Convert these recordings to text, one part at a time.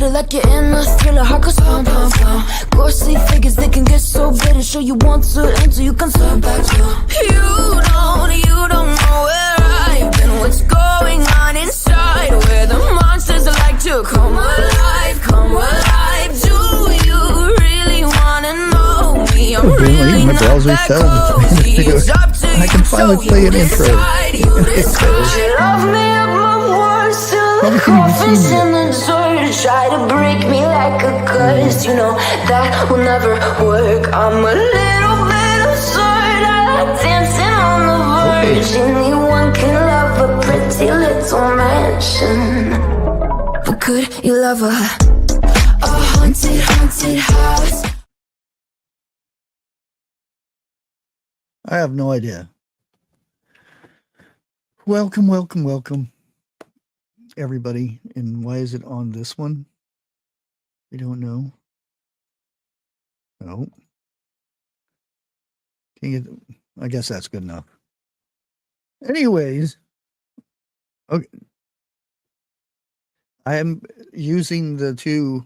it like you're in a thriller. Heart goes pound, pound, pound. Ghostly figures, they can get so bitter. Show you want to until you can turn back to. You don't know where I've been. What's going on inside? Where the monsters like to come alive, come alive. Do you really wanna know me? I'm really my not browser that fell. cozy. It's up to I can you, finally so play you an intro. decide, you decide. You love me at my worst, till the coffins in the dirt try to break me like a curse. You know that will never work. I'm a little bit absurd. I like dancing on the verge. Anyone can love a pretty little mansion, but could you love a haunted, haunted house? I have no idea. Welcome, welcome, welcome, everybody. And why is it on this one? We don't know. No. I guess that's good enough. Anyways, okay. I am using the two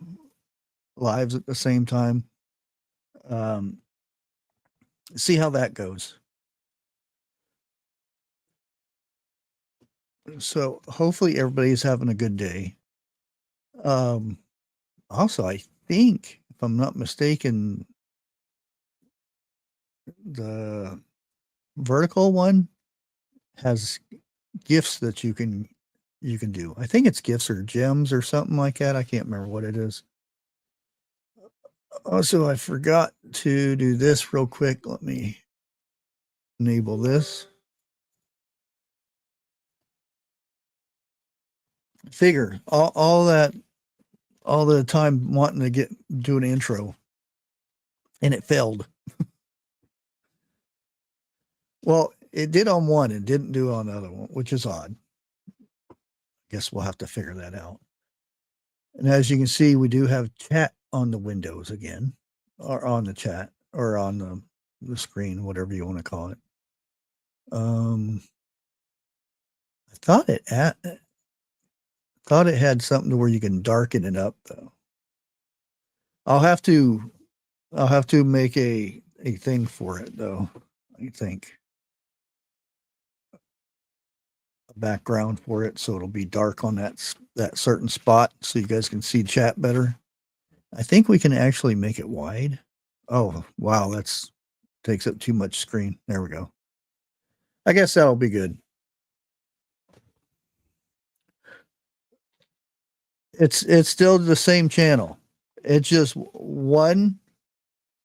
lives at the same time. See how that goes. So hopefully everybody's having a good day. Also, I think, if I'm not mistaken, the vertical one has gifts that you can do. I think it's gifts or gems or something like that. I can't remember what it is. Also, I forgot to do this real quick. Let me enable this. Figure all the time wanting to do an intro, and it failed. Well, it did on one and didn't do on the other one, which is odd. Guess we'll have to figure that out. And as you can see, we do have chat on the windows again, or on the chat, or on the screen, whatever you want to call it. I thought it had something to where you can darken it up, though. I'll have to make a thing for it, though. I think a background for it, so it'll be dark on that certain spot, so you guys can see chat better. I think we can actually make it wide. Oh wow, that's takes up too much screen. There we go. I guess that'll be good. It's still the same channel. It's just one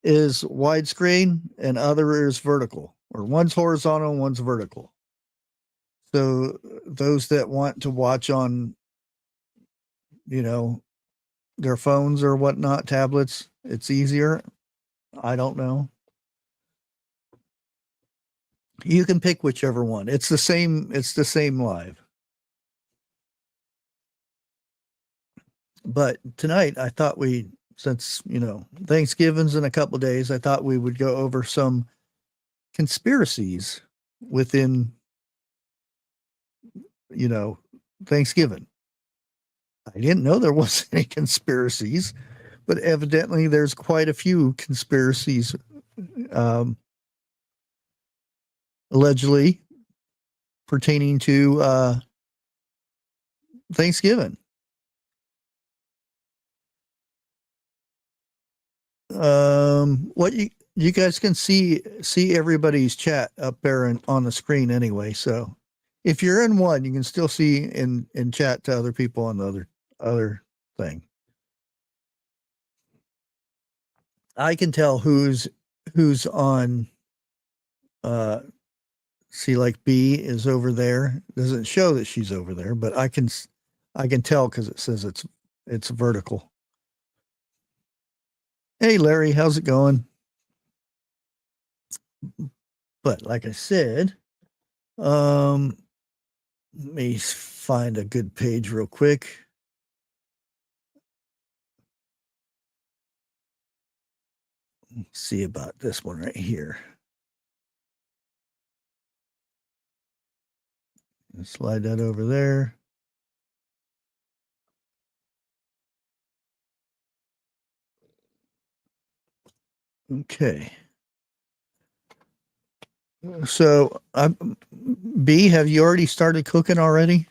is widescreen and other is vertical, or one's horizontal, one's vertical. So those that want to watch on, their phones or whatnot, tablets, it's easier. I don't know. You can pick whichever one. It's the same live. But tonight I thought since Thanksgiving's in a couple of days, I thought we would go over some conspiracies within Thanksgiving. I didn't know there wasn't any conspiracies, but evidently there's quite a few conspiracies allegedly pertaining to Thanksgiving. What you guys can see everybody's chat up there on the screen anyway. So if you're in one, you can still see in chat to other people on the other thing. I can tell who's on. See, like B is over there. It doesn't show that she's over there, but I can tell because it says it's vertical. Hey, Larry, how's it going? But like I said, let me find a good page real quick. Let's see about this one right here. Slide that over there. Okay. So, B, have you already started cooking already?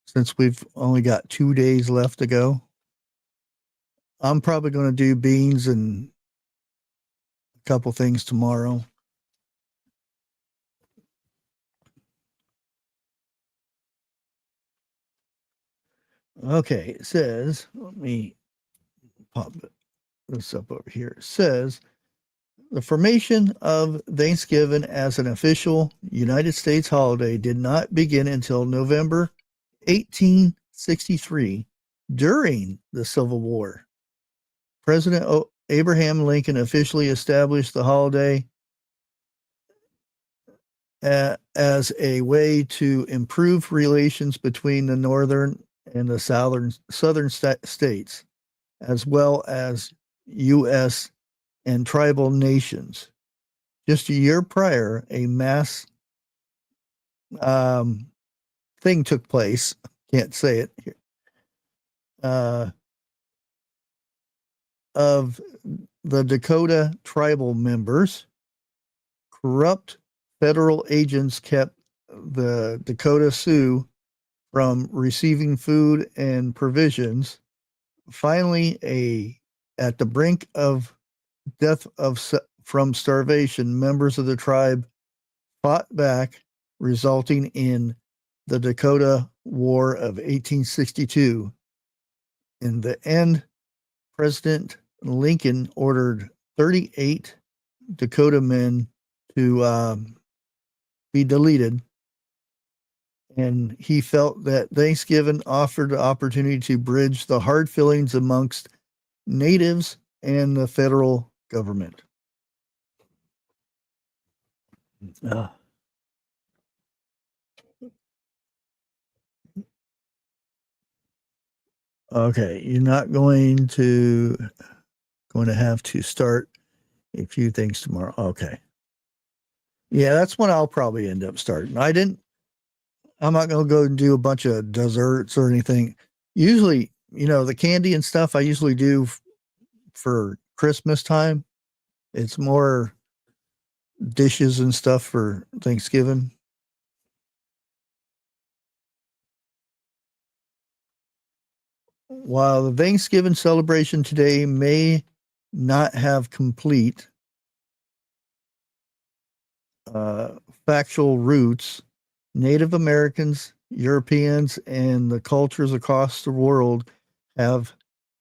Since we've only got 2 days left to go. I'm probably going to do beans and a couple things tomorrow. Okay, it says, let me pop this up over here. It says, the formation of Thanksgiving as an official United States holiday did not begin until November 1863 during the Civil War. President Abraham Lincoln officially established the holiday as a way to improve relations between the northern and the southern states, as well as U.S. and tribal nations. Just a year prior, a mass thing took place. Can't say it here. Of the Dakota tribal members. Corrupt federal agents kept the Dakota Sioux from receiving food and provisions. Finally, at the brink of death from starvation, members of the tribe fought back, resulting in the Dakota War of 1862. In the end, President Lincoln ordered 38 Dakota men to be deleted, and he felt that Thanksgiving offered the opportunity to bridge the hard feelings amongst natives and the federal government. Okay, you're not going to have to start a few things tomorrow. Okay. Yeah, that's when I'll probably end up starting. I'm not going to go and do a bunch of desserts or anything. Usually, the candy and stuff I usually do for Christmas time. It's more dishes and stuff for Thanksgiving. While the Thanksgiving celebration today may not have complete factual roots, Native Americans, Europeans, and the cultures across the world have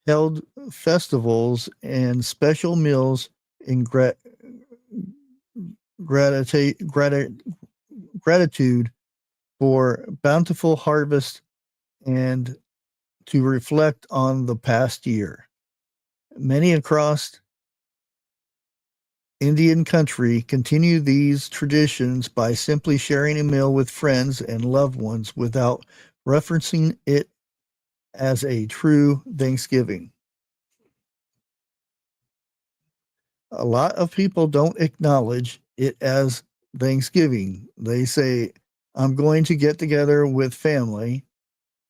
held festivals and special meals in gratitude for bountiful harvest and to reflect on the past year. Many across Indian country continue these traditions by simply sharing a meal with friends and loved ones without referencing it as a true Thanksgiving. A lot of people don't acknowledge it as Thanksgiving. They say, I'm going to get together with family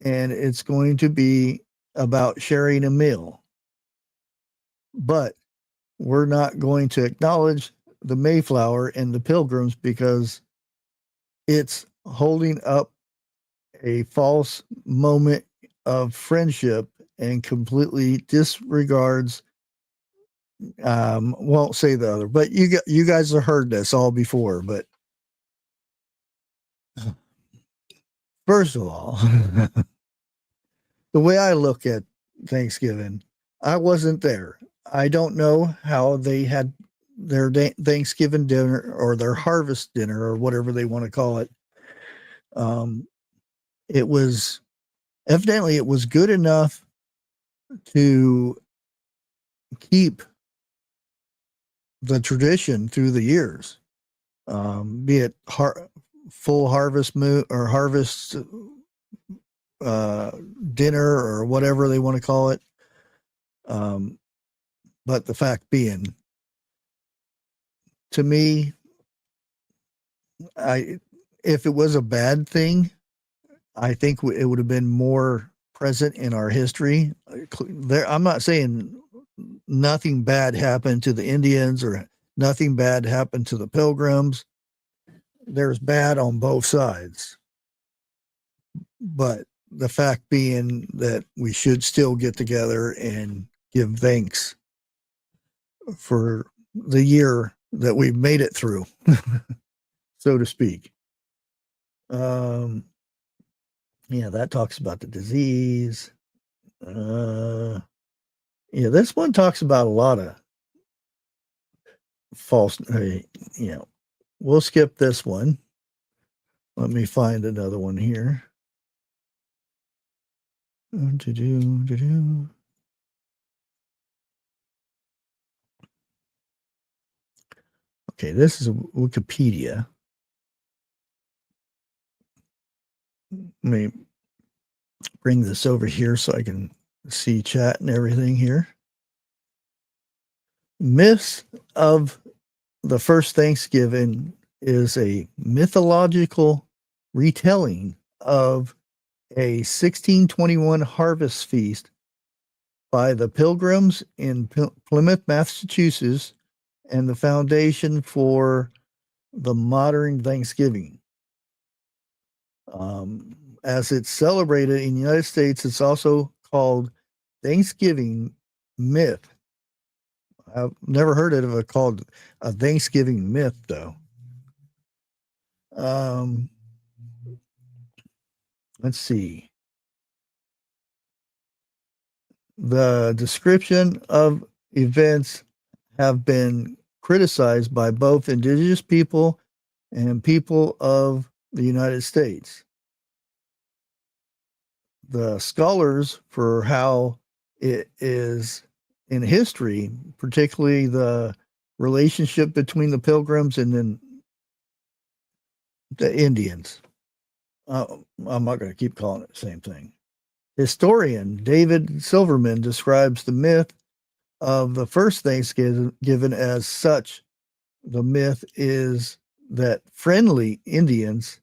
and it's going to be about sharing a meal. But we're not going to acknowledge the Mayflower and the Pilgrims because it's holding up a false moment of friendship and completely disregards. Won't say the other, but you guys have heard this all before. But first of all, the way I look at Thanksgiving, I wasn't there. I don't know how they had their Thanksgiving dinner or their harvest dinner or whatever they want to call it. It was evidently it was good enough to keep the tradition through the years, be it full harvest moon or harvest dinner or whatever they want to call it. But the fact being, to me, if it was a bad thing, I think it would have been more present in our history. I'm not saying nothing bad happened to the Indians or nothing bad happened to the Pilgrims. There's bad on both sides. But the fact being that we should still get together and give thanks for the year that we've made it through, so to speak. Yeah, that talks about the disease. Yeah, this one talks about a lot of false, we'll skip this one. Let me find another one here. Okay, this is Wikipedia. Let me bring this over here so I can see chat and everything here. Myths of the first Thanksgiving is a mythological retelling of a 1621 harvest feast by the Pilgrims in Plymouth, Massachusetts, and the foundation for the modern Thanksgiving. As it's celebrated in the United States, it's also called Thanksgiving myth. I've never heard of it called a Thanksgiving myth, though. Let's see. The description of events have been criticized by both indigenous people and people of the United States. The scholars for how it is in history, particularly the relationship between the Pilgrims and then the Indians. I'm not going to keep calling it the same thing. Historian David Silverman describes the myth of the first Thanksgiving as such. The myth is that friendly Indians,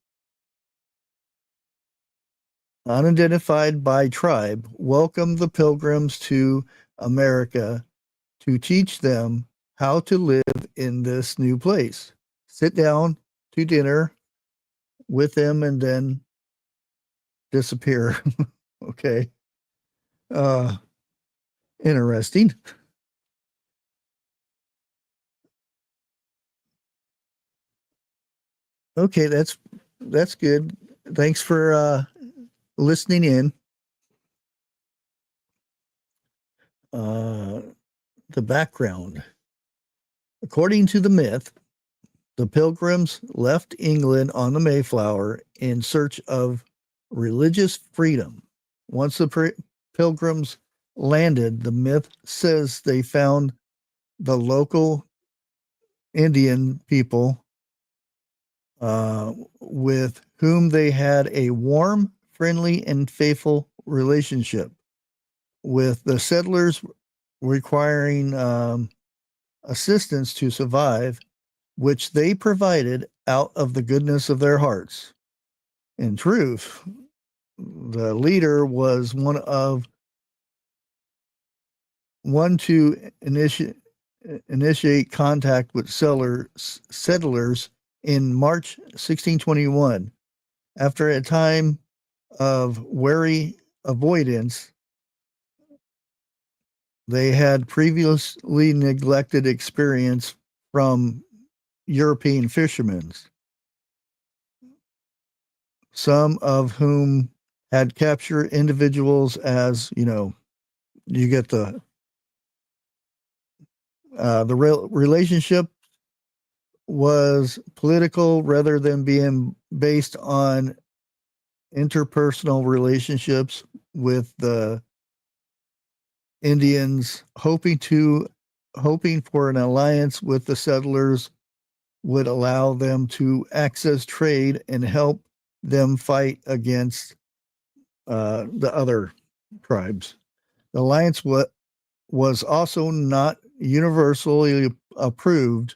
unidentified by tribe, welcomed the Pilgrims to America to teach them how to live in this new place. Sit down to dinner with them and then disappear. Okay. Interesting. Okay, that's good. Thanks for listening in. The background. According to the myth, the Pilgrims left England on the Mayflower in search of religious freedom. Once the Pilgrims landed, the myth says they found the local Indian people with whom they had a warm, friendly, and faithful relationship, with the settlers requiring assistance to survive, which they provided out of the goodness of their hearts. In truth, the leader was one to initiate contact with settlers in March 1621. After a time of wary avoidance, they had previously neglected experience from European fishermen, some of whom had captured individuals as, you get the relationship was political rather than being based on interpersonal relationships with the Indians, hoping for an alliance with the settlers would allow them to access trade and help them fight against the other tribes. The alliance was also not universally approved,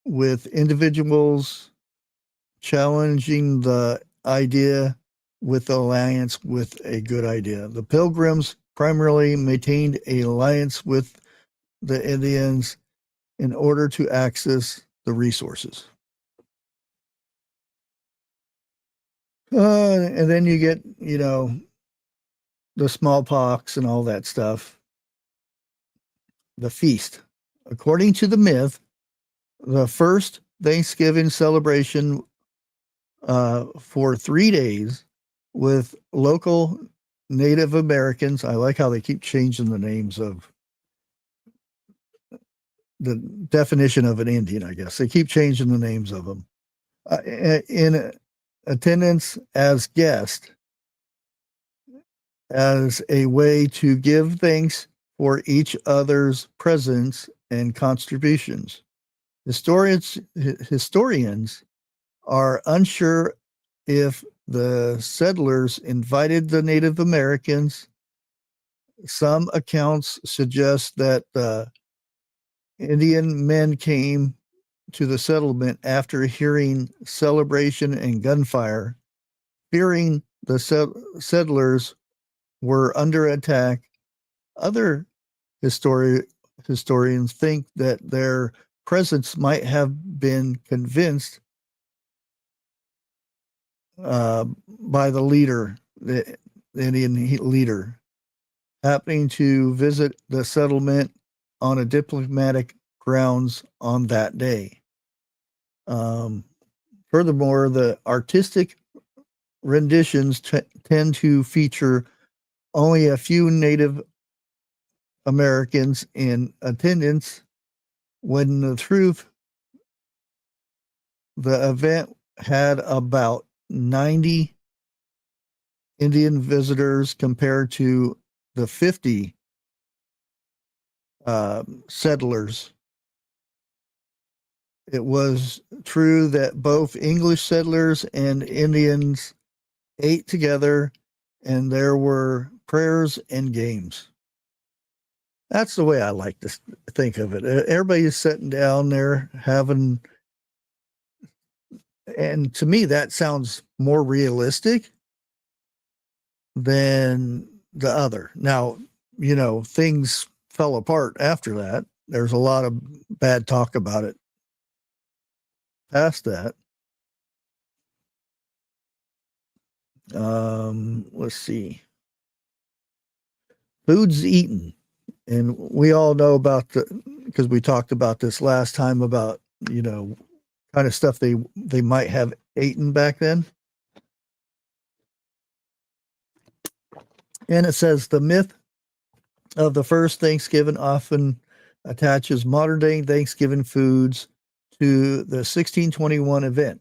with individuals challenging the idea with the alliance with a good idea. The Pilgrims primarily maintained an alliance with the Indians in order to access the resources. And then you get, the smallpox and all that stuff. The feast. According to the myth, the first Thanksgiving celebration for 3 days with local Native Americans. I like how they keep changing the names of the definition of an Indian, I guess. They keep changing the names of them. In attendance as guests, as a way to give thanks for each other's presence and contributions. Historians are unsure if the settlers invited the Native Americans. Some accounts suggest that Indian men came to the settlement after hearing celebration and gunfire, fearing the settlers were under attack. Other historians think that their presence might have been convinced by the leader, the Indian leader, happening to visit the settlement on a diplomatic grounds on that day. Furthermore, the artistic renditions tend to feature only a few Native Americans in attendance, when the truth, the event had about 90 Indian visitors compared to the 50 settlers. It was true that both English settlers and Indians ate together, and there were prayers and games. That's the way I like to think of it. Everybody's sitting down there having, and to me, that sounds more realistic than the other. Now, things fell apart after that. There's a lot of bad talk about it past that. Let's see. Foods eaten. And we all know about because we talked about this last time about, kind of stuff they might have eaten back then. And it says the myth of the first Thanksgiving often attaches modern day Thanksgiving foods to the 1621 event.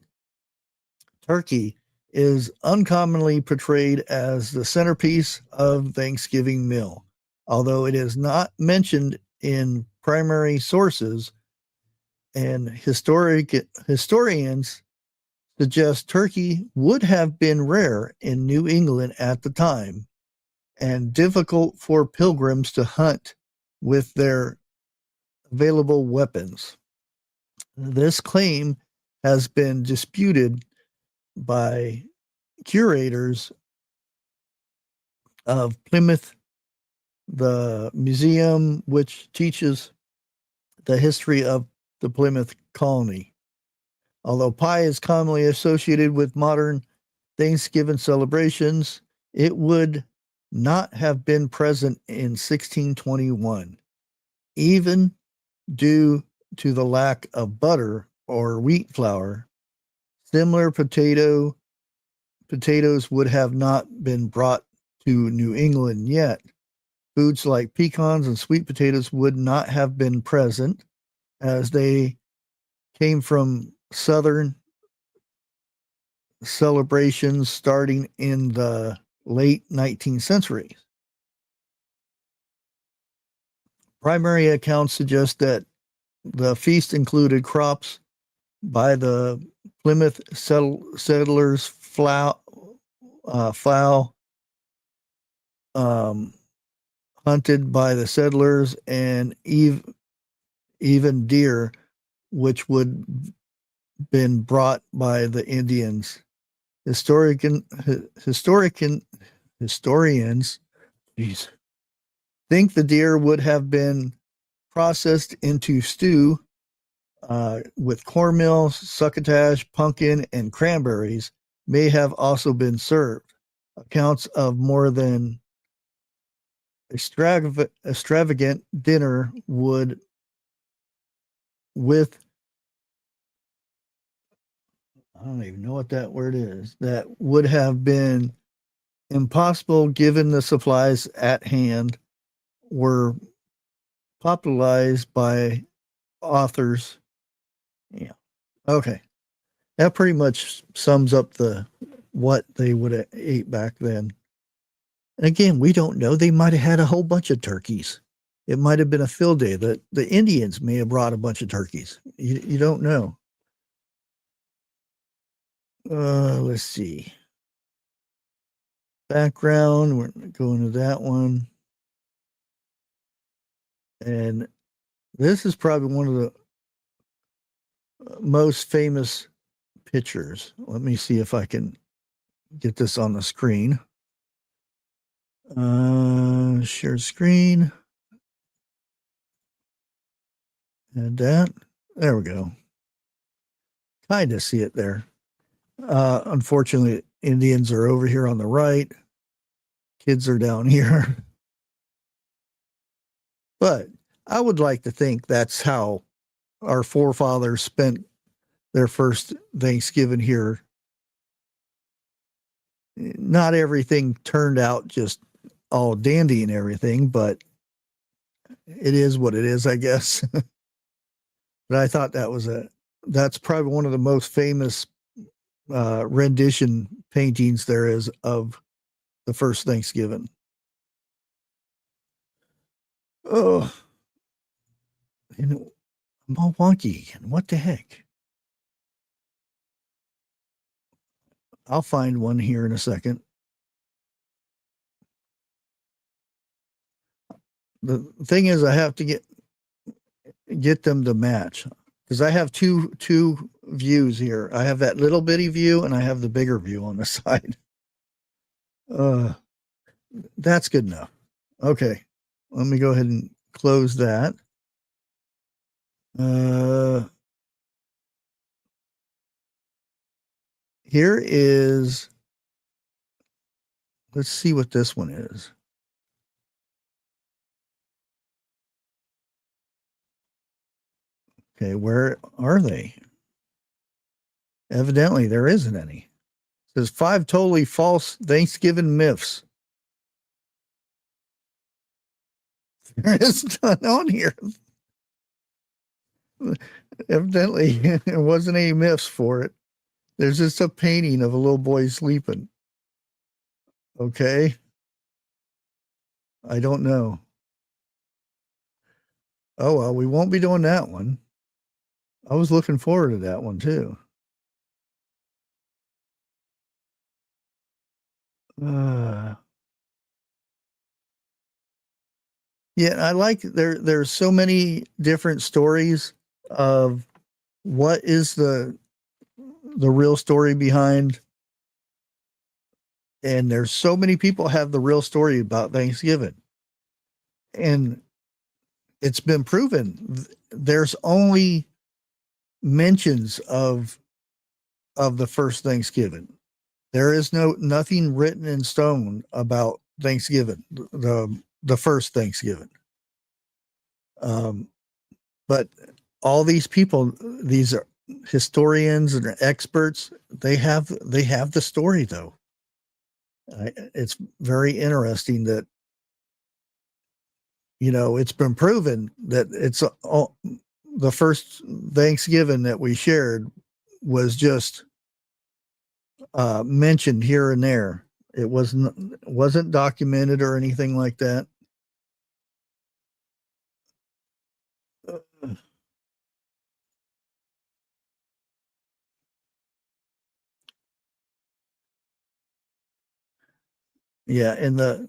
Turkey is uncommonly portrayed as the centerpiece of Thanksgiving meal. Although it is not mentioned in primary sources, and historians suggest turkey would have been rare in New England at the time and difficult for pilgrims to hunt with their available weapons. This claim has been disputed by curators of Plymouth, the museum which teaches the history of the Plymouth colony. Although pie is commonly associated with modern Thanksgiving celebrations, it would not have been present in 1621, even due to the lack of butter or wheat flour. Similar potatoes would have not been brought to New England yet. Foods like pecans and sweet potatoes would not have been present, as they came from Southern celebrations starting in the late 19th century. Primary accounts suggest that the feast included crops by the Plymouth settlers, fowl hunted by the settlers, and even deer, which would been brought by the Indians. Historians, geez, think the deer would have been processed into stew with cornmeal, succotash, pumpkin, and cranberries may have also been served. Accounts of more than extravagant dinner would with I don't even know what that word is, that would have been impossible given the supplies at hand were popularized by authors. Yeah. Okay. That pretty much sums up what they would have ate back then. And again, we don't know. They might have had a whole bunch of turkeys. It might have been a field day. The Indians may have brought a bunch of turkeys. You don't know. Let's see. Background, we're going to that one. And this is probably one of the most famous pictures. Let me see if I can get this on the screen. Share screen. And that. There we go. Kind of see it there. Unfortunately, Indians are over here on the right. Kids are down here. But I would like to think that's how our forefathers spent their first Thanksgiving here. Not everything turned out just all dandy and everything, but it is what it is, I guess. But I thought that's probably one of the most famous rendition paintings there is of the first Thanksgiving. Oh, I'm all wonky. What the heck? I'll find one here in a second. The thing is, I have to get them to match because I have two views here. I have that little bitty view and I have the bigger view on the side. That's good enough. Okay, let me go ahead and close that. Here is, let's see what this one is. Okay, where are they? Evidently, there isn't any. It says 5 totally false Thanksgiving myths. There is none on here. Evidently, there wasn't any myths for it. There's just a painting of a little boy sleeping. Okay. I don't know. Oh, well, we won't be doing that one. I was looking forward to that one too. Yeah, I like there's so many different stories of what is the real story behind, and there's so many people have the real story about Thanksgiving. And it's been proven there's only mentions of the first Thanksgiving. There is nothing written in stone about Thanksgiving, the first Thanksgiving. But all these people, these are historians and experts, they have the story though. It's very interesting that, it's been proven that it's the first Thanksgiving that we shared was just mentioned here and there. It wasn't documented or anything like that. Yeah, and the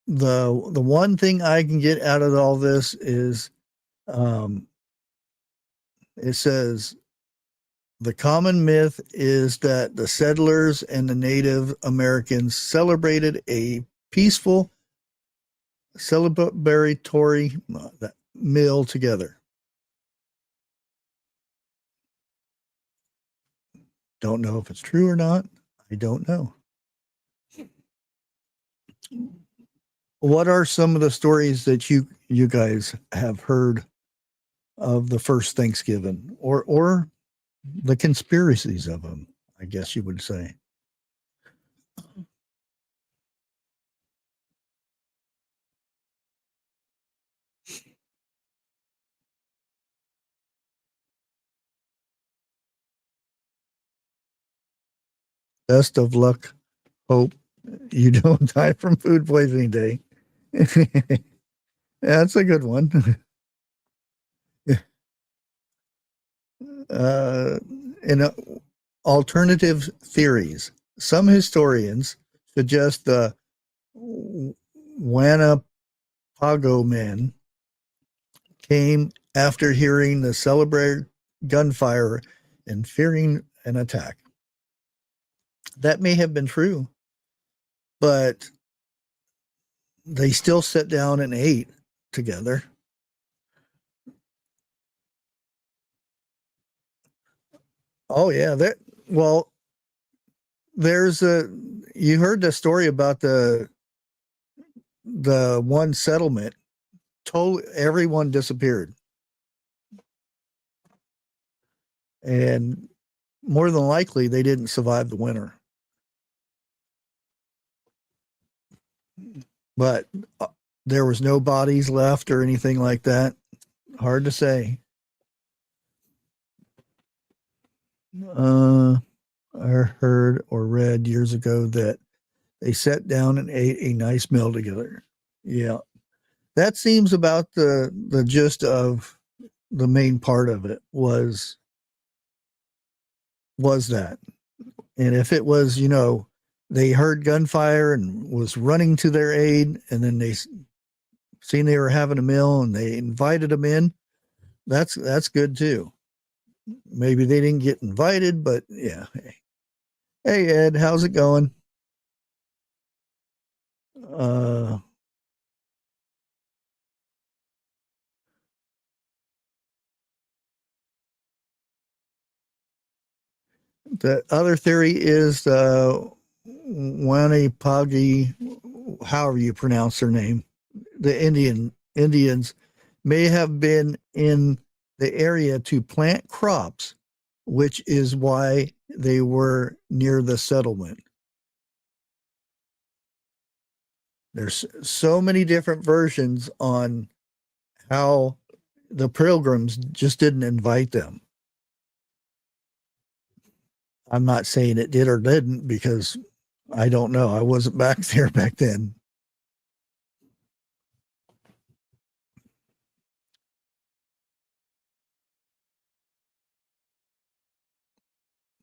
one thing I can get out of all this is it says the common myth is that the settlers and the Native Americans celebrated a peaceful celebratory meal together. Don't know if it's true or not. I don't know. What are some of the stories that you guys have heard of the first Thanksgiving, or the conspiracies of them, I guess you would say? Best of luck. Hope you don't die from food poisoning day. That's a good one. In alternative theories, some historians suggest the Wanapago men came after hearing the celebrated gunfire and fearing an attack. That may have been true, but they still sat down and ate together. Oh yeah, there's you heard the story about the one settlement. Totally, everyone disappeared, and more than likely they didn't survive the winter. But there was no bodies left or anything like that. Hard to say. I heard or read years ago that they sat down and ate a nice meal together. Yeah, that seems about the gist of the main part of it was that. And if it was, they heard gunfire and was running to their aid, and then they seen they were having a meal and they invited them in, that's good too. Maybe they didn't get invited, but yeah. Hey Ed, how's it going? The other theory is Wanapagi, however you pronounce their name, the Indians may have been in the area to plant crops, which is why they were near the settlement. There's so many different versions on how the Pilgrims just didn't invite them. I'm not saying it did or didn't because I don't know. I wasn't back there back then.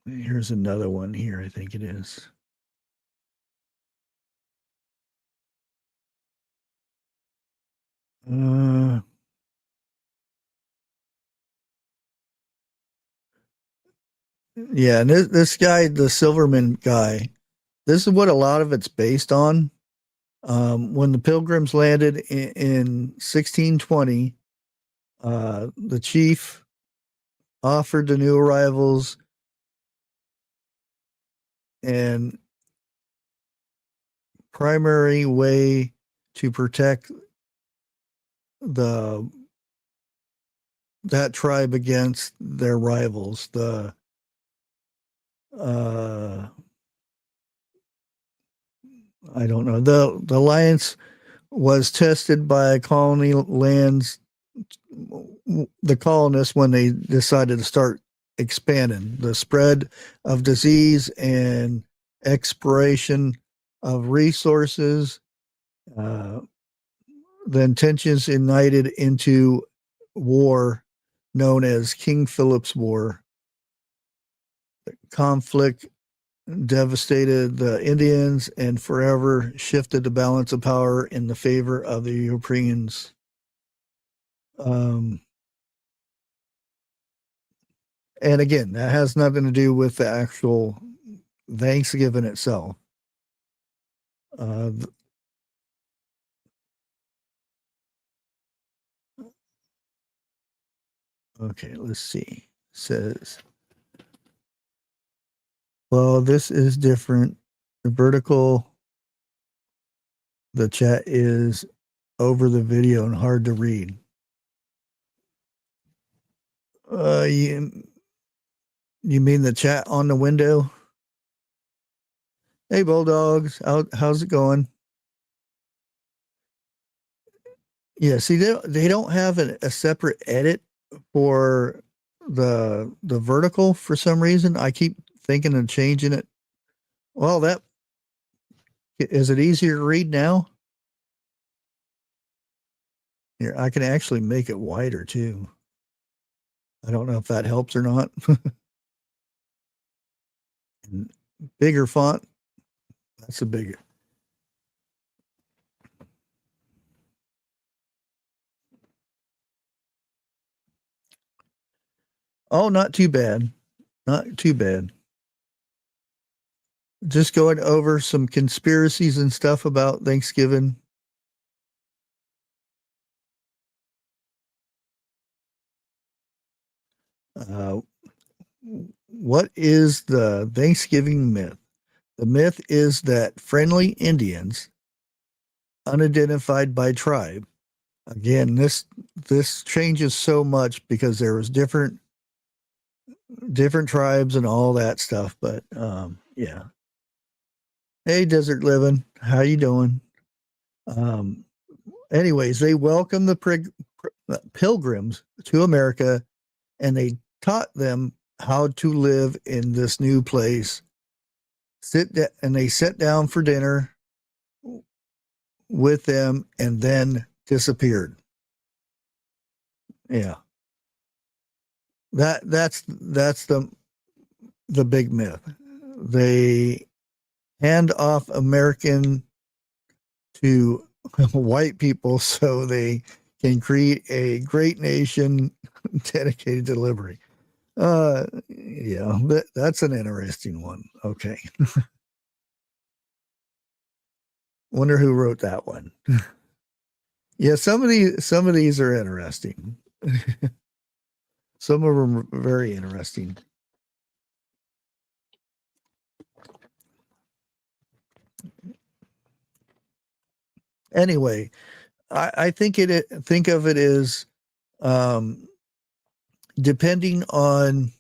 Here's another one here. I think it is. Yeah, and this guy, the Silverman guy, this is what a lot of it's based on. When the Pilgrims landed in 1620, the chief offered the new arrivals and primary way to protect that tribe against their rivals. I don't know. The alliance was tested by colony lands, the colonists, when they decided to start expanding. The spread of disease and exploration of resources, then tensions ignited into war known as King Philip's War. The conflict devastated the Indians and forever shifted the balance of power in the favor of the Europeans. And again, that has nothing to do with the actual Thanksgiving itself. Okay, let's see. Says, well, this is different. The vertical, the chat is over the video and hard to read. You mean the chat on the window? Hey, Bulldogs, how's it going? Yeah, see, they don't have a separate edit for the vertical for some reason. I keep thinking of changing it. Well, that is it easier to read now? Here, I can actually make it wider too. I don't know if that helps or not. Bigger font. That's a bigger. Oh, not too bad. Not too bad. Just going over some conspiracies and stuff about Thanksgiving. What is the Thanksgiving myth? The myth is that friendly Indians, unidentified by tribe. Again, this changes so much because there was different tribes and all that stuff. But yeah. Hey, Desert Living, how you doing? Anyways, they welcomed the pilgrims to America, and they taught them how to live in this new place. And they sat down for dinner with them and then disappeared. Yeah. That's the big myth. They hand off American to white people so they can create a great nation dedicated to liberty. Yeah, that's an interesting one. Okay. Wonder who wrote that one. Yeah, some of these are interesting. Some of them are very interesting. Anyway, I think of it as depending on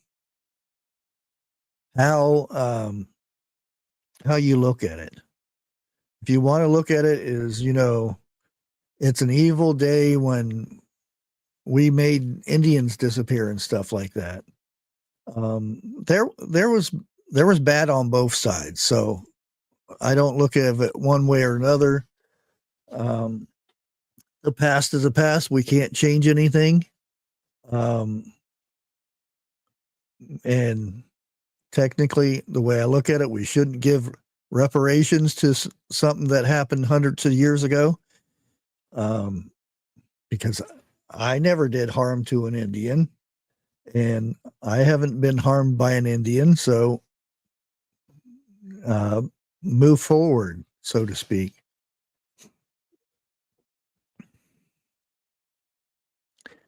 how you look at it. If you want to look at it as, it's an evil day when we made Indians disappear and stuff like that. There was bad on both sides, so I don't look at it one way or another. The past is the past. We can't change anything. And technically, the way I look at it, we shouldn't give reparations to something that happened hundreds of years ago. Because I never did harm to an Indian, and I haven't been harmed by an Indian. So move forward, so to speak.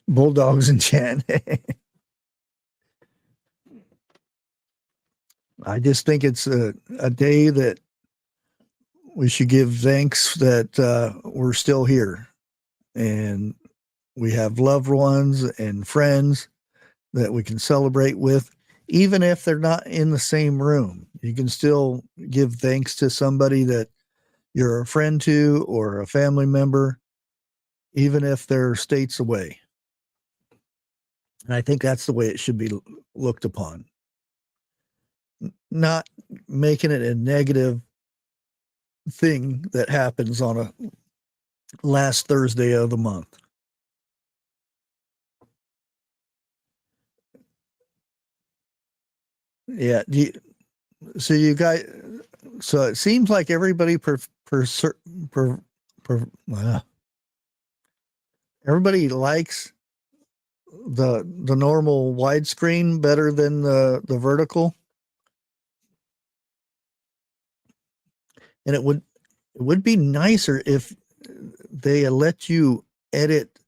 Bulldogs and chat. I just think it's a day that we should give thanks that we're still here and we have loved ones and friends that we can celebrate with, even if they're not in the same room. You can still give thanks to somebody that you're a friend to or a family member, even if they're states away. And I think that's the way it should be looked upon. Not making it a negative thing that happens on a last Thursday of the month. Yeah. So it seems like everybody everybody likes the normal widescreen better than the vertical. And it would be nicer if they let you edit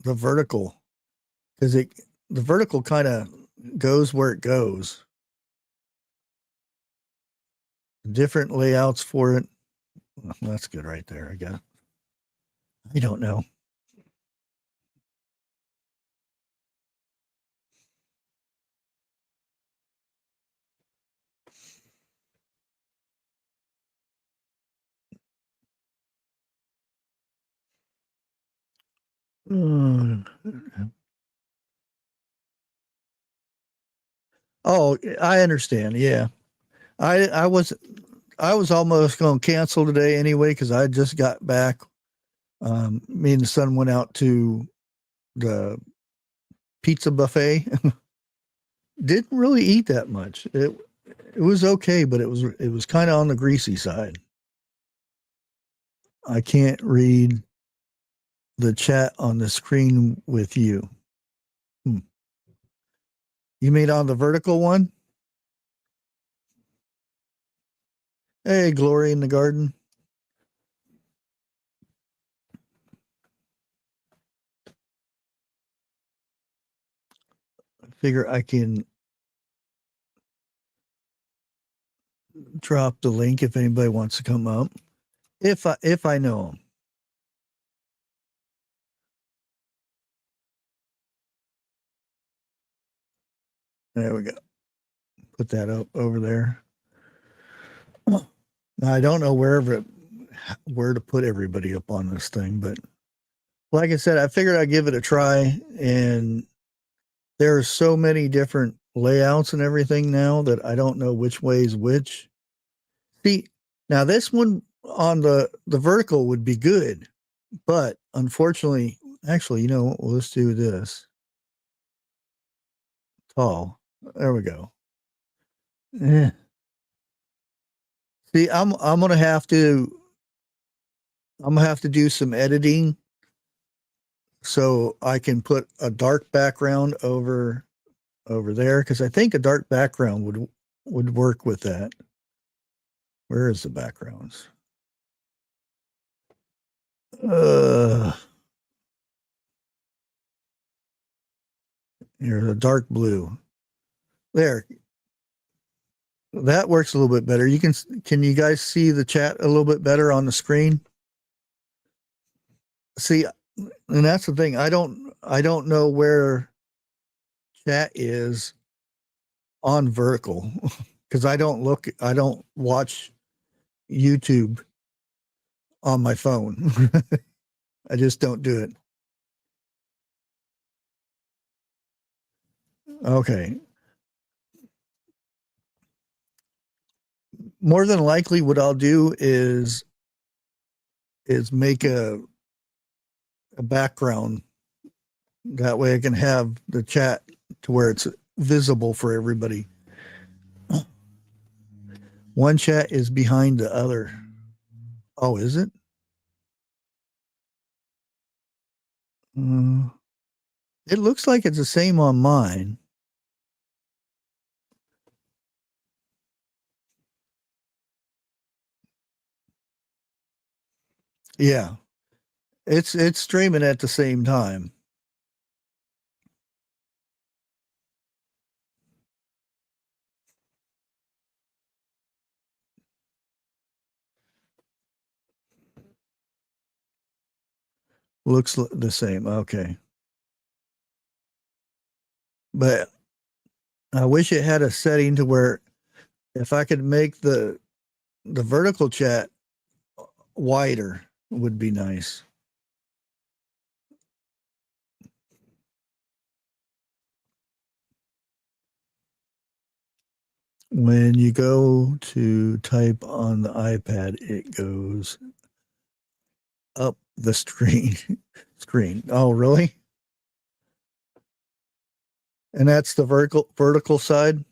the vertical because the vertical kind of goes where it goes. Different layouts for it. Well, that's good right there. I don't know. Oh, I understand. Yeah. I was almost going to cancel today anyway because I just got back. Me and the son went out to the pizza buffet. Didn't really eat that much. It was okay, but it was kind of on the greasy side. I can't read the chat on the screen with you. You made on the vertical one? Hey, Glory in the garden. I figure I can drop the link if anybody wants to come up. If I know them. There we go. Put that up over there. Now, I don't know where to put everybody up on this thing, but like I said, I figured I'd give it a try. And there are so many different layouts and everything now that I don't know which way is which. See, now this one on the vertical would be good, but unfortunately, actually, let's do this. Tall. There we go. See, I'm gonna have to do some editing so I can put a dark background over there, because I think a dark background would work with that. Where is the backgrounds? Here's a dark blue. There. That works a little bit better. Can you guys see the chat a little bit better on the screen? See, and that's the thing. I don't know where chat is on vertical because I don't watch YouTube on my phone. I just don't do it. Okay. More than likely what I'll do is make a background. That way I can have the chat to where it's visible for everybody. One chat is behind the other. Oh, is it? It looks like it's the same on mine. Yeah. It's streaming at the same time. Looks the same. Okay. But I wish it had a setting to where if I could make the vertical chat wider would be nice. When you go to type on the iPad, it goes up the screen. Oh, really? And that's the vertical side?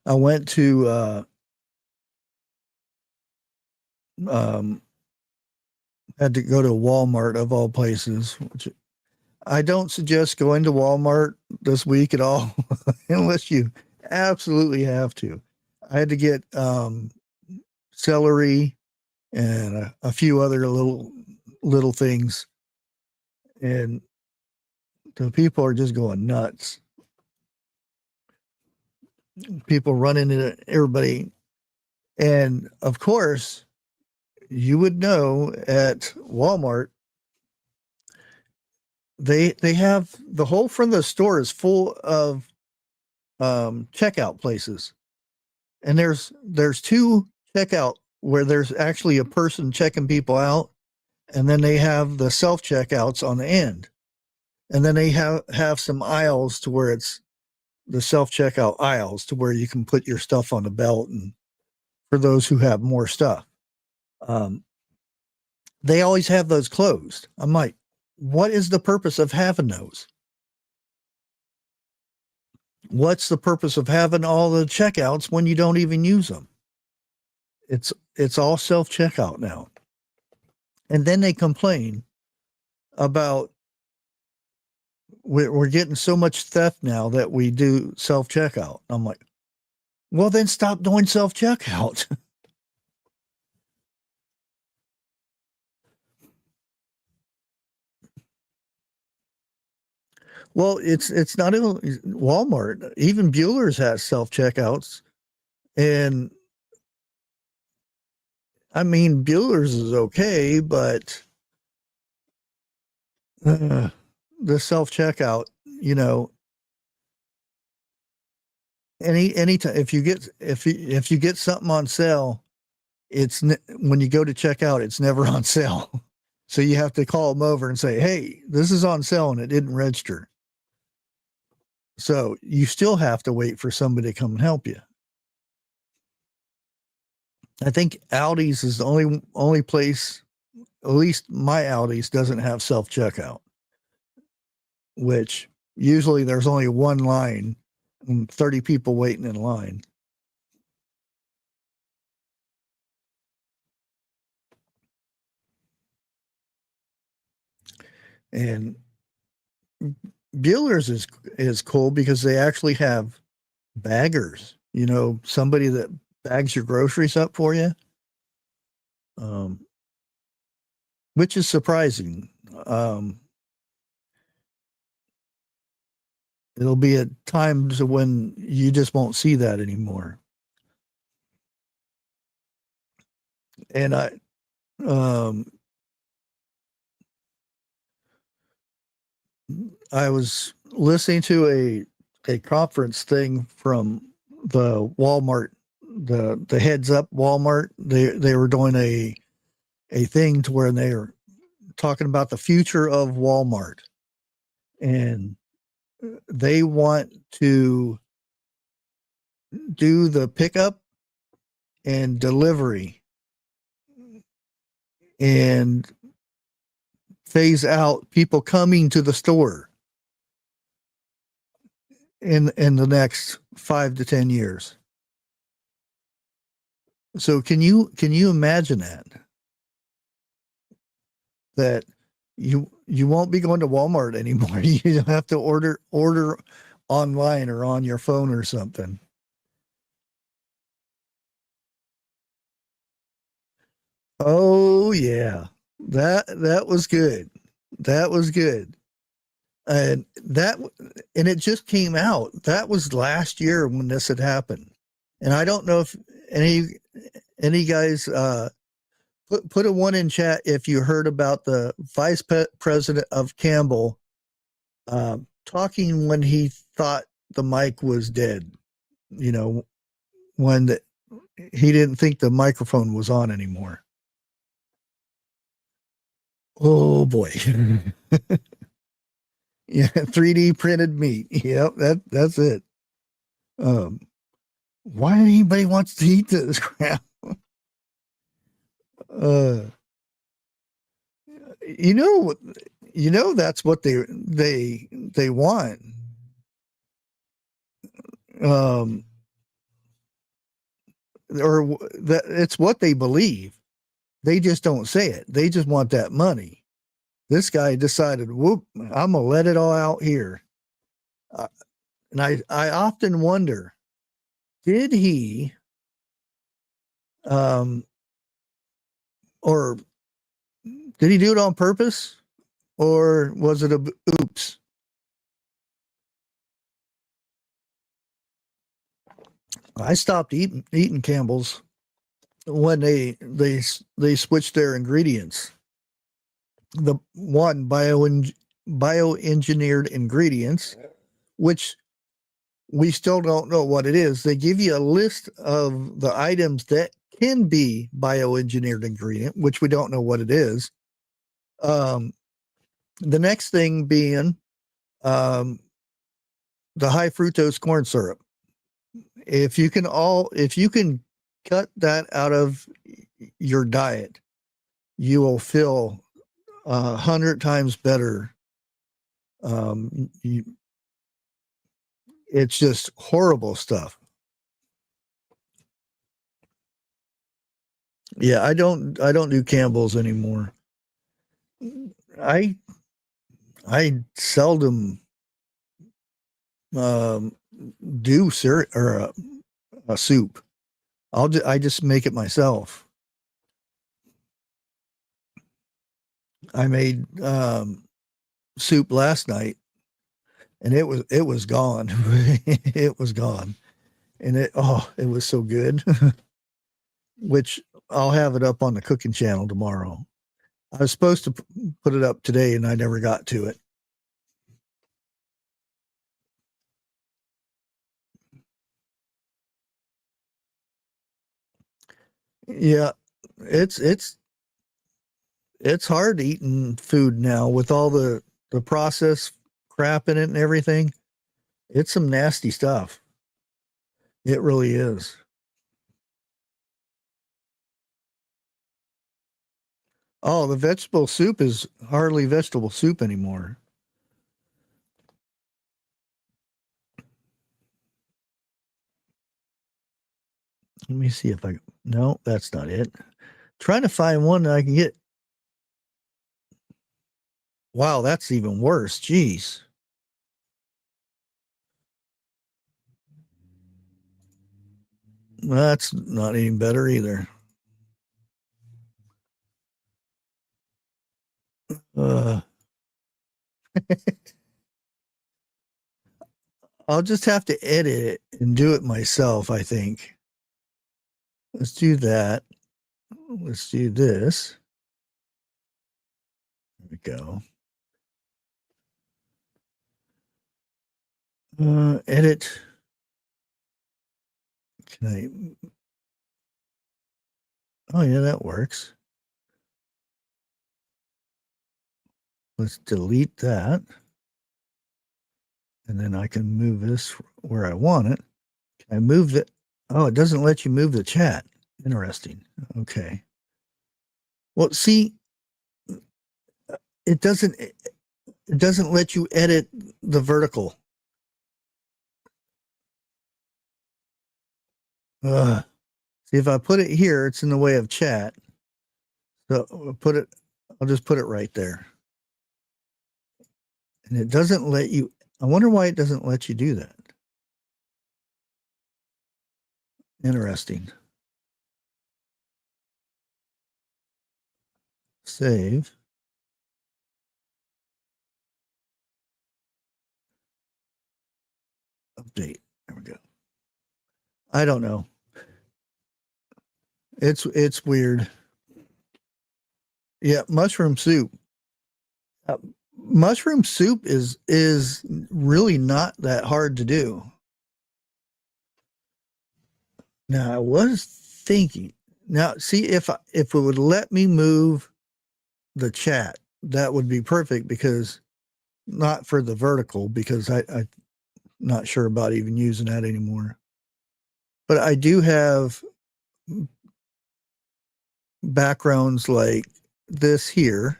I went to had to go to Walmart of all places, which I don't suggest going to Walmart this week at all unless you absolutely have to. I had to get celery and a few other little things, and the people are just going nuts. People running into everybody, and of course, you would know at Walmart, they have the whole front of the store is full of checkout places, and there's two checkout where there's actually a person checking people out, and then they have the self checkouts on the end, and then they have some aisles to where it's the self checkout aisles to where you can put your stuff on the belt, and for those who have more stuff. They always have those closed. I'm like, what is the purpose of having those? What's the purpose of having all the checkouts when you don't even use them? It's all self checkout now. And then they complain about we're getting so much theft now that we do self checkout. I'm like, well, then stop doing self checkout. Well, it's not even Walmart. Even Bueller's has self checkouts, and I mean Bueller's is okay, but the self checkout, you know, any time if you get something on sale, when you go to check out, it's never on sale. So you have to call them over and say, "Hey, this is on sale and it didn't register." So you still have to wait for somebody to come and help you. I think Aldi's is the only place, at least my Aldi's doesn't have self checkout, which usually there's only one line and 30 people waiting in line. And Bueller's is cool because they actually have baggers, you know, somebody that bags your groceries up for you, which is surprising. It'll be at times when you just won't see that anymore. And I was listening to a conference thing from the Walmart, the Heads Up Walmart. They were doing a thing to where they were talking about the future of Walmart, and they want to do the pickup and delivery and phase out people coming to the store in the next 5 to 10 years. So can you imagine that you won't be going to Walmart anymore? You have to order online or on your phone or something. Oh yeah. That was good. That was good. And it just came out. That was last year when this had happened. And I don't know if any guys put a one in chat if you heard about the vice president of Campbell talking when he thought the mic was dead. You know, when he didn't think the microphone was on anymore. Oh boy. Yeah, 3D printed meat. Yep, that's it. Why anybody wants to eat this crap? You know that's what they want. Or that it's what they believe. They just don't say it. They just want that money. This guy decided, whoop, I'm gonna let it all out here. And I often wonder, did he, or did he do it on purpose, or was it a oops? I stopped eating Campbell's when they switched their ingredients. The one bioengineered ingredients, which we still don't know what it is. They give you a list of the items that can be bioengineered ingredient, which we don't know what it is. The next thing being the high fructose corn syrup. If you can cut that out of your diet, you will feel 100 times better. It's just horrible stuff. Yeah, I don't do Campbell's anymore. I seldom do cereal or a soup. I just make it myself. I made soup last night, and it was gone. It was gone, and it was so good. Which I'll have it up on the cooking channel tomorrow. I was supposed to put it up today, and I never got to it. Yeah, it's hard eating food now with all the processed crap in it and everything. It's some nasty stuff. It really is. Oh, the vegetable soup is hardly vegetable soup anymore. Let me see if no, that's not it. Trying to find one that I can get. Wow, that's even worse. Jeez. That's not any better either. I'll just have to edit it and do it myself, I think. Let's do that. Let's do this. There we go. Edit. Can I? Oh, yeah, that works. Let's delete that. And then I can move this where I want it. Can I move it? Oh, it doesn't let you move the chat. Interesting. Okay. Well, see, it doesn't let you edit the vertical. See, if I put it here, it's in the way of chat. So I'll just put it right there. And it doesn't let you, I wonder why it doesn't let you do that. Interesting. Save. Update. There we go. I don't know. It's weird. Yeah, mushroom soup. Mushroom soup is really not that hard to do. Now, I was thinking. Now, see if it would let me move the chat, that would be perfect, because not for the vertical, because I'm not sure about even using that anymore. But I do have backgrounds like this here.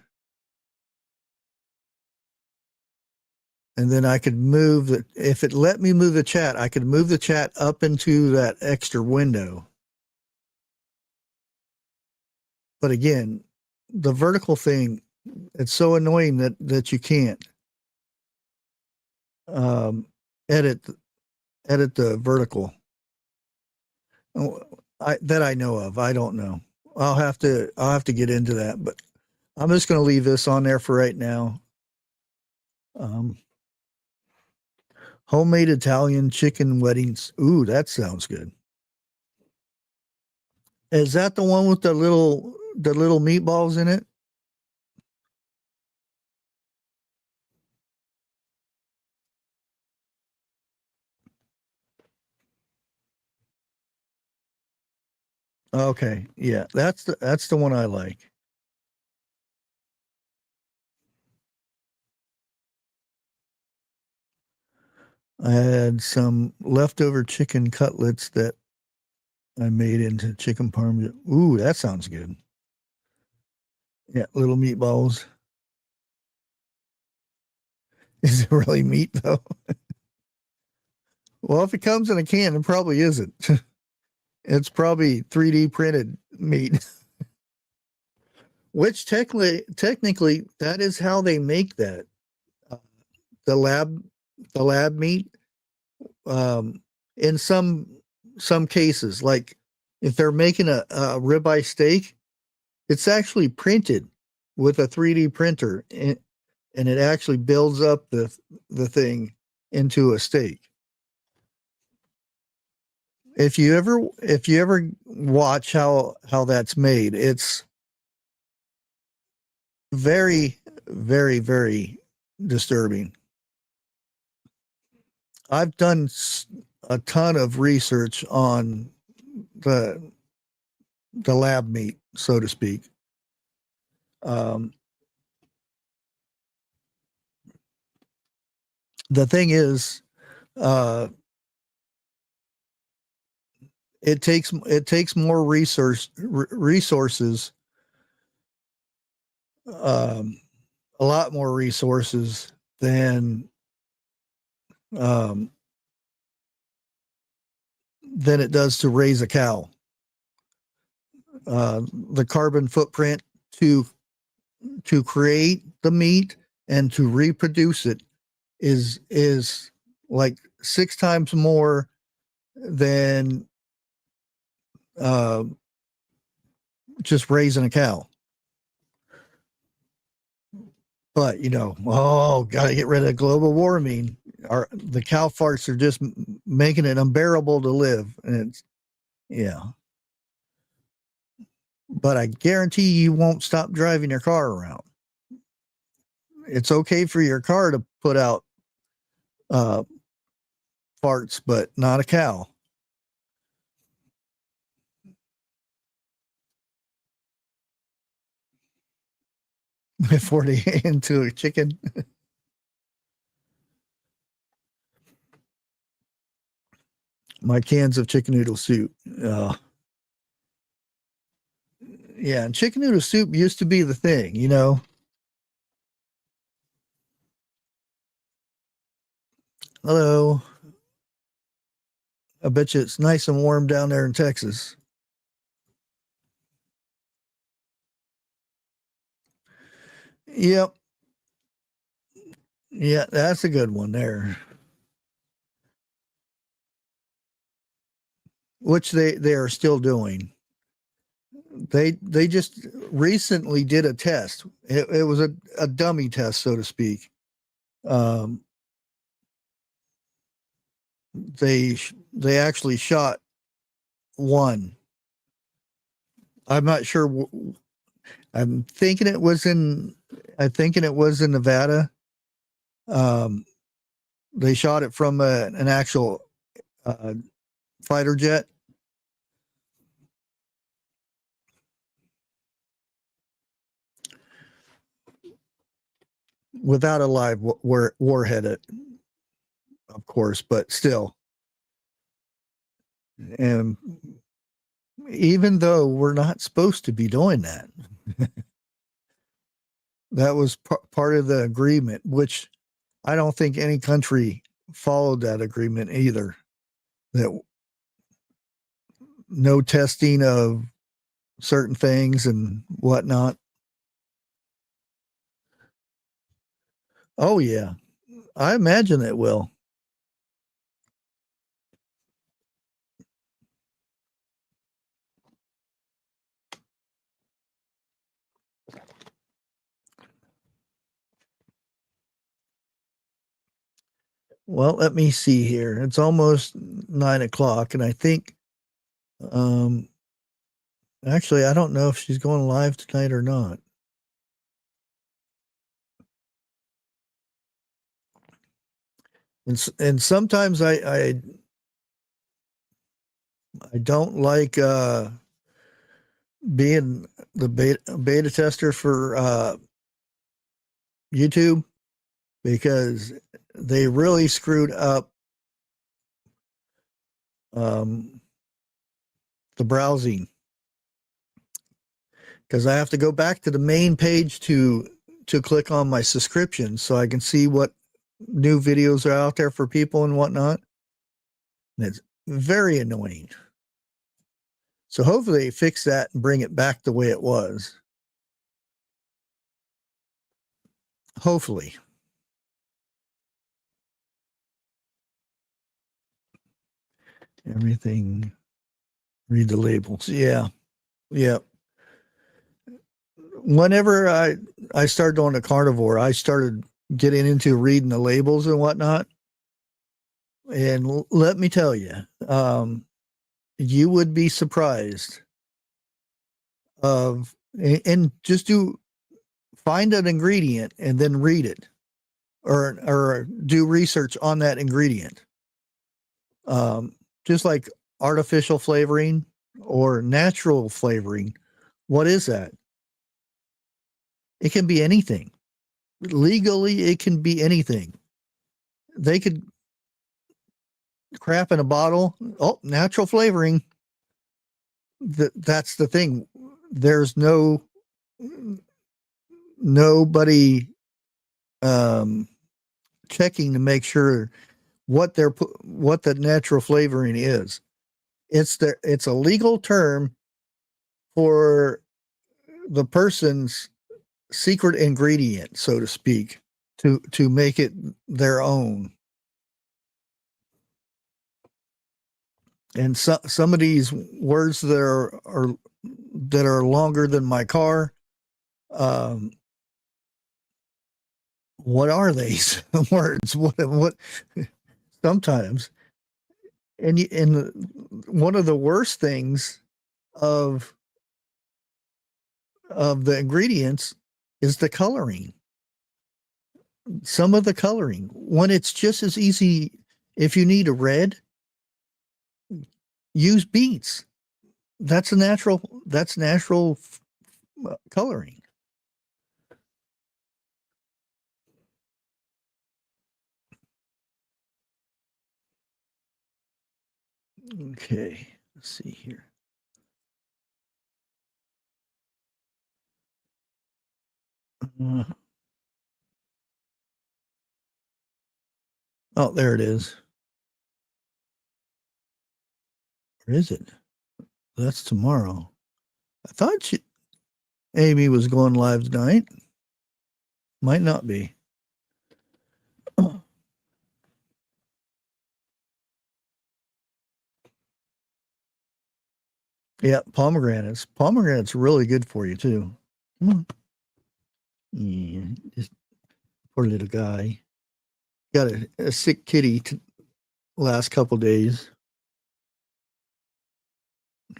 And then I could move the, if it let me move the chat, I could move the chat up into that extra window. But again, the vertical thing, it's so annoying that you can't edit the vertical. Oh, that I know of. I don't know. I'll have to get into that, but I'm just going to leave this on there for right now. Um, homemade Italian chicken weddings. Ooh, that sounds good. Is that the one with the little meatballs in it? Okay, yeah, that's the one I like. I had some leftover chicken cutlets that I made into chicken parmesan. Ooh, that sounds good. Yeah, little meatballs. Is it really meat though? Well, if it comes in a can, it probably isn't. It's probably 3D printed meat, which technically that is how they make that. Uh, the lab meat. Um, in some cases, like if they're making a ribeye steak, it's actually printed with a 3D printer, and it actually builds up the thing into a steak. If you ever watch how that's made, it's very, very, very disturbing. I've done a ton of research on the lab meat, so to speak. Um, the thing is, uh, it takes more resources, um, a lot more resources um, than it does to raise a cow. The carbon footprint to create the meat and to reproduce it is like 6 times more than uh, just raising a cow. But gotta get rid of global warming. The cow farts are just making it unbearable to live, and it's yeah. But I guarantee you won't stop driving your car around. It's okay for your car to put out uh, farts, but not a cow. 40 into a chicken. My cans of chicken noodle soup. Yeah, and chicken noodle soup used to be the thing, Hello. I bet you it's nice and warm down there in Texas. Yep. Yeah, that's a good one there. Which they are still doing. They just recently did a test. It was a dummy test, so to speak. Um, they actually shot one. I'm not sure. I'm thinking it was in. I'm thinking it was in Nevada. Um, they shot it from an actual uh, fighter jet. Without a live warhead, of course, but still. And even though we're not supposed to be doing that, that was part of the agreement, which I don't think any country followed that agreement either. That no testing of certain things and whatnot. Oh yeah, I imagine it will. Well, let me see here. It's almost 9 o'clock, and I think, actually, I don't know if she's going live tonight or not. And sometimes I don't like being the beta tester for YouTube, because they really screwed up the browsing, because I have to go back to the main page to click on my subscriptions so I can see what new videos are out there for people and whatnot. And it's very annoying. So hopefully they fix that and bring it back the way it was. Hopefully. Everything. Read the labels. Yeah. Yeah. Whenever I started on a carnivore, I started getting into reading the labels and whatnot. And let me tell you, you would be surprised of, and just find an ingredient and then read it, or do research on that ingredient. Just like artificial flavoring or natural flavoring. What is that? It can be anything. Legally, it can be anything. They could crap in a bottle. Oh, natural flavoring. That's the thing. There's nobody checking to make sure what the natural flavoring is. It's a legal term for the person's secret ingredient, so to speak, to make it their own. And some of these words that are longer than my car, what are these words? What sometimes, and one of the worst things of the ingredients is the coloring. Some of the coloring, when it's just as easy, if you need a red, use beets. That's natural coloring. Okay, let's see here. Oh, there it is. Where is it? That's tomorrow. I thought Amy was going live tonight. Might not be. Yeah, pomegranates. Pomegranates really good for you too. Come on. Yeah, just poor little guy. Got a sick kitty last couple days.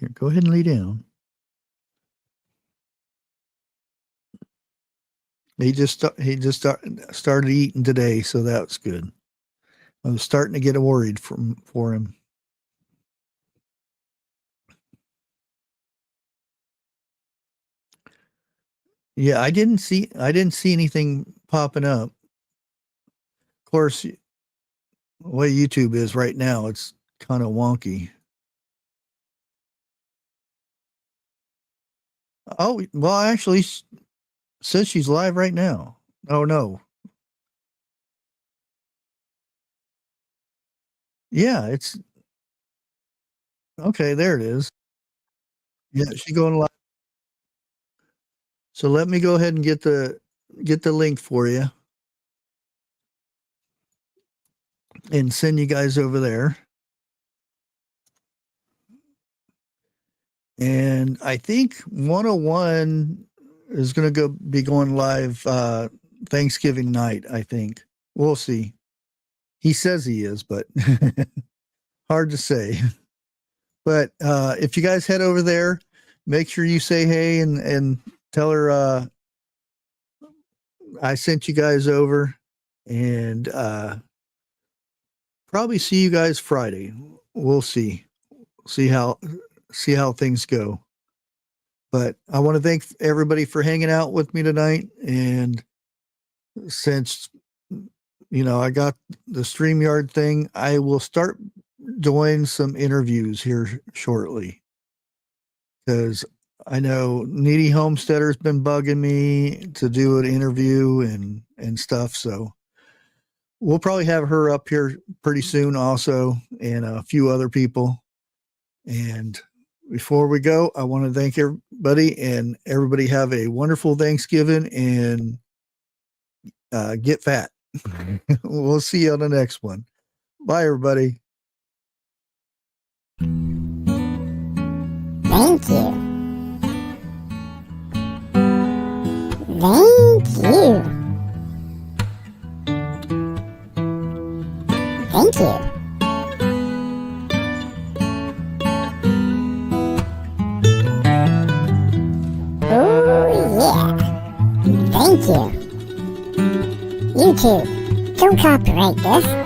Here, go ahead and lay down. He just started eating today, so that's good. I was starting to get worried for him. Yeah, I didn't see anything popping up. Of course, the way YouTube is right now, it's kind of wonky. Oh, well, actually, says she's live right now. Oh no. Yeah, it's okay. There it is. Yeah, she's going live. So let me go ahead and get the link for you and send you guys over there. And I think 101 is going to be going live Thanksgiving night, I think. We'll see. He says he is, but hard to say. But if you guys head over there, make sure you say hey and tell her I sent you guys over, and probably see you guys Friday. We'll see how things go. But I want to thank everybody for hanging out with me tonight. And since, I got the StreamYard thing, I will start doing some interviews here shortly. Because I know Needy Homesteader's been bugging me to do an interview and stuff. So we'll probably have her up here pretty soon also, and a few other people. And before we go, I want to thank everybody, and everybody have a wonderful Thanksgiving, and get fat. We'll see you on the next one. Bye, everybody. Thank you. Thank you. Thank you. Oh, yeah. Thank you. YouTube, don't copyright this.